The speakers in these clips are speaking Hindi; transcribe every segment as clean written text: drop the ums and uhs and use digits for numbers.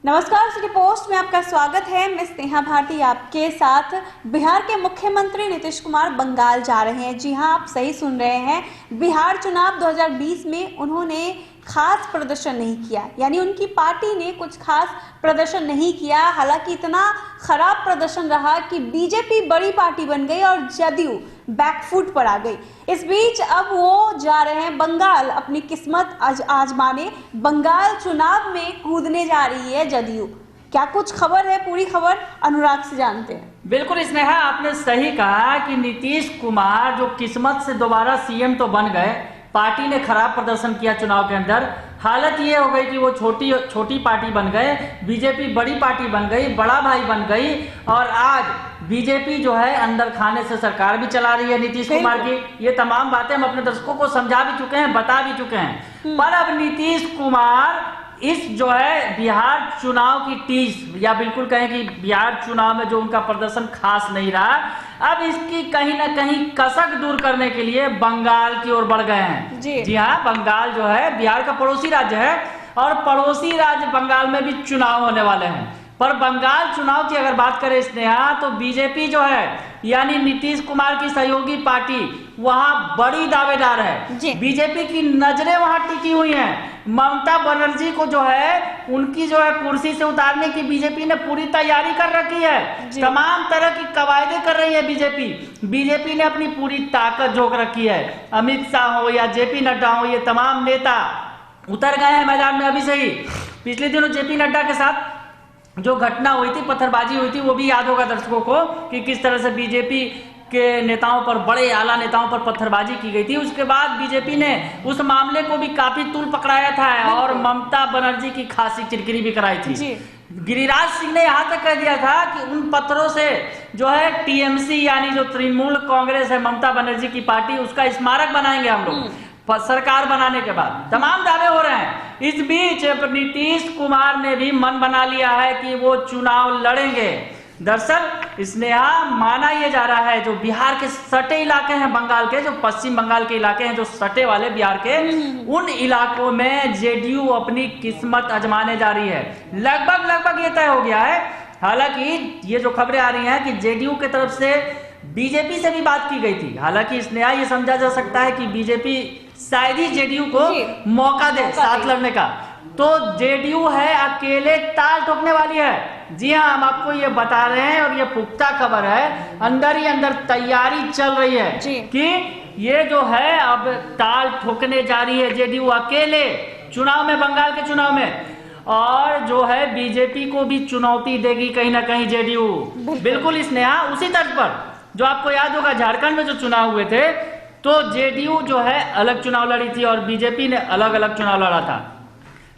नमस्कार, सिटी पोस्ट में आपका स्वागत है। मैं स्नेहा भारती आपके साथ। बिहार के मुख्यमंत्री नीतीश कुमार बंगाल जा रहे हैं। जी हां, आप सही सुन रहे हैं। बिहार चुनाव 2020 में उन्होंने खास प्रदर्शन नहीं किया, यानी उनकी पार्टी ने कुछ खास प्रदर्शन नहीं किया। हालांकि इतना खराब प्रदर्शन रहा कि बीजेपी बड़ी पार्टी बन गई और जदयू बैकफुट पर आ गई। इस बीच अब वो जा रहे हैं बंगाल, अपनी किस्मत आजमाने। बंगाल चुनाव में कूदने जा रही है जदयू। क्या कुछ खबर है, पूरी खबर अनुराग से जानते हैं। बिल्कुल स्नेहा, आपने सही कहा कि नीतीश कुमार जो किस्मत से दोबारा सीएम तो बन गए, पार्टी ने खराब प्रदर्शन किया चुनाव के अंदर। हालत ये हो गई कि वो छोटी पार्टी बन गए, बीजेपी बड़ी पार्टी बन गई, बड़ा भाई बन गई। और आज बीजेपी जो है अंदर खाने से सरकार भी चला रही है नीतीश कुमार की। ये तमाम बातें हम अपने दर्शकों को समझा भी चुके हैं, बता भी चुके हैं। पर अब नीतीश कुमार इस जो है बिहार चुनाव की टीस, या बिल्कुल कहें कि बिहार चुनाव में जो उनका प्रदर्शन खास नहीं रहा, अब इसकी कहीं ना कहीं कसक दूर करने के लिए बंगाल की ओर बढ़ गए हैं। जी हाँ, बंगाल जो है बिहार का पड़ोसी राज्य है और पड़ोसी राज्य बंगाल में भी चुनाव होने वाले हैं। पर बंगाल चुनाव की अगर बात करें स्नेहा, तो बीजेपी जो है यानी नीतीश कुमार की सहयोगी पार्टी वहां बड़ी दावेदार है। बीजेपी की नजरें वहां टिकी हुई हैं। ममता बनर्जी को जो है उनकी जो है कुर्सी से उतारने की बीजेपी ने पूरी तैयारी कर रखी है। तमाम तरह की कवायदे कर रही है बीजेपी ने अपनी पूरी ताकत झोंक रखी है। अमित शाह हो या जेपी नड्डा हो, ये तमाम नेता उतर गए हैं मैदान में अभी से ही। पिछले दिनों जेपी नड्डा के साथ जो घटना हुई थी, पत्थरबाजी हुई थी, वो भी याद होगा दर्शकों को कि किस तरह से बीजेपी के नेताओं पर, बड़े आला नेताओं पर पत्थरबाजी की गई थी। उसके बाद बीजेपी ने उस मामले को भी काफी तूल पकड़ाया था और ममता बनर्जी की खासी चिरकिरी भी कराई थी। गिरिराज सिंह ने यहां तक कह दिया था कि उन पत्थरों से जो है टीएमसी यानी जो तृणमूल कांग्रेस है, ममता बनर्जी की पार्टी, उसका स्मारक बनाएंगे हम लोग सरकार बनाने के बाद। तमाम दावे हो रहे हैं। इस बीच नीतीश कुमार ने भी मन बना लिया है कि वो चुनाव लड़ेंगे। दरअसल स्नेहा, माना यह जा रहा है जो बिहार के सटे इलाके हैं बंगाल के, जो पश्चिम बंगाल के इलाके हैं, जो सटे वाले बिहार के, उन इलाकों में जेडीयू अपनी किस्मत आजमाने जा रही है। लगभग ये तय हो गया है। हालांकि ये जो खबरें आ रही हैं कि जेडीयू की तरफ से बीजेपी से भी बात की गई थी। हालांकि स्नेहा, ये समझा जा सकता है कि बीजेपी शायद ही जेडीयू को मौका दे साथ लड़ने का। तो जेडीयू है अकेले ताल ठोकने वाली है। जी हाँ, हम आपको ये बता रहे हैं और ये पुख्ता खबर है, अंदर ही अंदर तैयारी चल रही है कि ये जो है अब ताल ठोकने जा रही है जेडीयू अकेले चुनाव में, बंगाल के चुनाव में। और जो है बीजेपी को भी चुनौती देगी कहीं ना कहीं जेडीयू। बिल्कुल स्नेहा, उसी तर्ज पर जो आपको याद होगा झारखंड में जो चुनाव हुए थे, तो जेडीयू जो है अलग चुनाव लड़ी थी और बीजेपी ने अलग अलग चुनाव लड़ा था।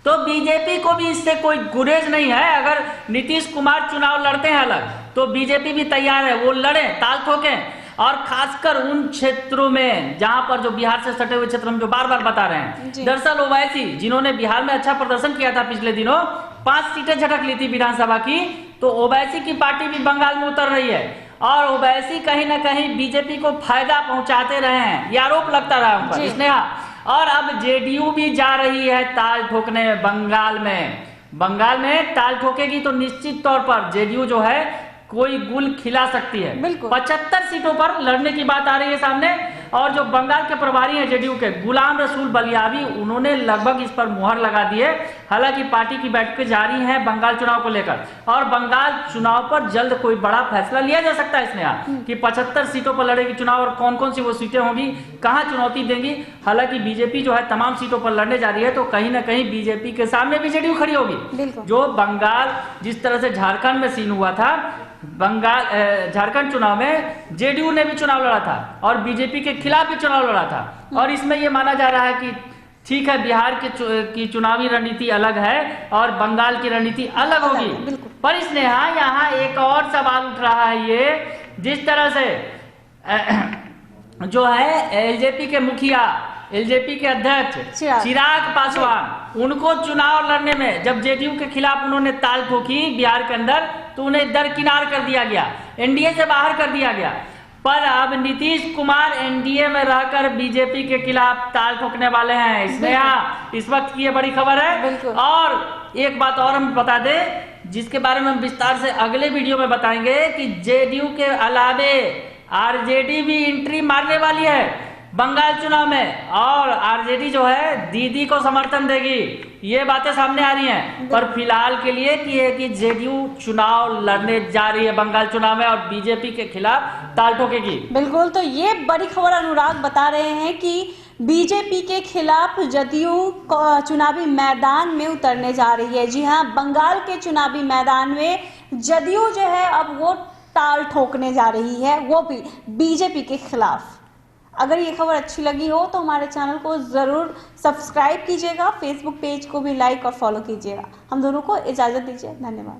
तो बीजेपी को भी इससे कोई गुरेज नहीं है। अगर नीतीश कुमार चुनाव लड़ते हैं अलग, तो बीजेपी भी तैयार है, वो लड़े, ताल ठोकें। और खासकर उन क्षेत्रों में जहां पर जो बिहार से सटे हुए क्षेत्र हम जो बार बार बता रहे हैं। दरअसल ओवैसी, जिन्होंने बिहार में अच्छा प्रदर्शन किया था पिछले दिनों, 5 सीटें झटक ली थी विधानसभा की, तो ओवैसी की पार्टी भी बंगाल में उतर रही है। और ओवैसी कहीं ना कहीं बीजेपी को फायदा पहुंचाते रहे हैं, ये आरोप लगता रहा उन पर स्नेहा। और अब जेडीयू भी जा रही है ताल ठोकने बंगाल में ताल ठोकेगी तो निश्चित तौर पर जेडीयू जो है कोई गुल खिला सकती है। 75 सीटों पर लड़ने की बात आ रही है सामने। और जो बंगाल के प्रभारी हैं जेडीयू के, गुलाम रसूल बलियावी, उन्होंने लगभग इस पर मुहर लगा दी है। हालांकि पार्टी की बैठकें जारी हैं बंगाल चुनाव को लेकर, और बंगाल चुनाव पर जल्द कोई बड़ा फैसला लिया जा सकता है इसमें कि 75 सीटों पर लड़ेगी चुनाव और कौन कौन सी वो सीटें होंगी, कहां चुनौती देंगी। हालांकि बीजेपी जो है तमाम सीटों पर लड़ने जा रही है, तो कहीं ना कहीं बीजेपी के सामने भी जेडीयू खड़ी होगी। जो बंगाल, जिस तरह से झारखंड में सीन हुआ था, झारखंड चुनाव में जेडीयू ने भी चुनाव लड़ा था और बीजेपी के खिलाफ भी चुनाव लड़ा था। और इसमें यह माना जा रहा है कि ठीक है, बिहार की चुनावी रणनीति अलग है और बंगाल की रणनीति अलग होगी। पर इसने यहाँ एक और सवाल उठ रहा है, ये जिस तरह से जो है एलजेपी के मुखिया, एलजेपी के अध्यक्ष चिराग पासवान, उनको चुनाव लड़ने में जब जेडीयू के खिलाफ उन्होंने ताल ठोकी बिहार के अंदर, तो उन्हें दरकिनार कर दिया गया, एनडीए से बाहर कर दिया गया। पर अब नीतीश कुमार एनडीए में रहकर बीजेपी के खिलाफ ताल ठोकने वाले हैं। इसमें इस वक्त की ये बड़ी खबर है। और एक बात और हम बता दें, जिसके बारे में हम विस्तार से अगले वीडियो में बताएंगे कि जेडीयू के अलावे आरजेडी भी एंट्री मारने वाली है बंगाल चुनाव में, और आरजेडी जो है दीदी को समर्थन देगी। ये बातें सामने आ रही हैं। पर फिलहाल के लिए कि जेडीयू चुनाव लड़ने जा रही है बंगाल चुनाव में और बीजेपी के खिलाफ ताल ठोकेगी। बिल्कुल, तो ये बड़ी खबर अनुराग बता रहे हैं कि बीजेपी के खिलाफ जदयू चुनावी मैदान में उतरने जा रही है। जी हाँ, बंगाल के चुनावी मैदान में जदयू जो है अब वो ताल ठोकने जा रही है, वो भी बीजेपी के खिलाफ। अगर ये खबर अच्छी लगी हो तो हमारे चैनल को ज़रूर सब्सक्राइब कीजिएगा, फेसबुक पेज को भी लाइक और फॉलो कीजिएगा। हम दोनों को इजाज़त दीजिए। धन्यवाद।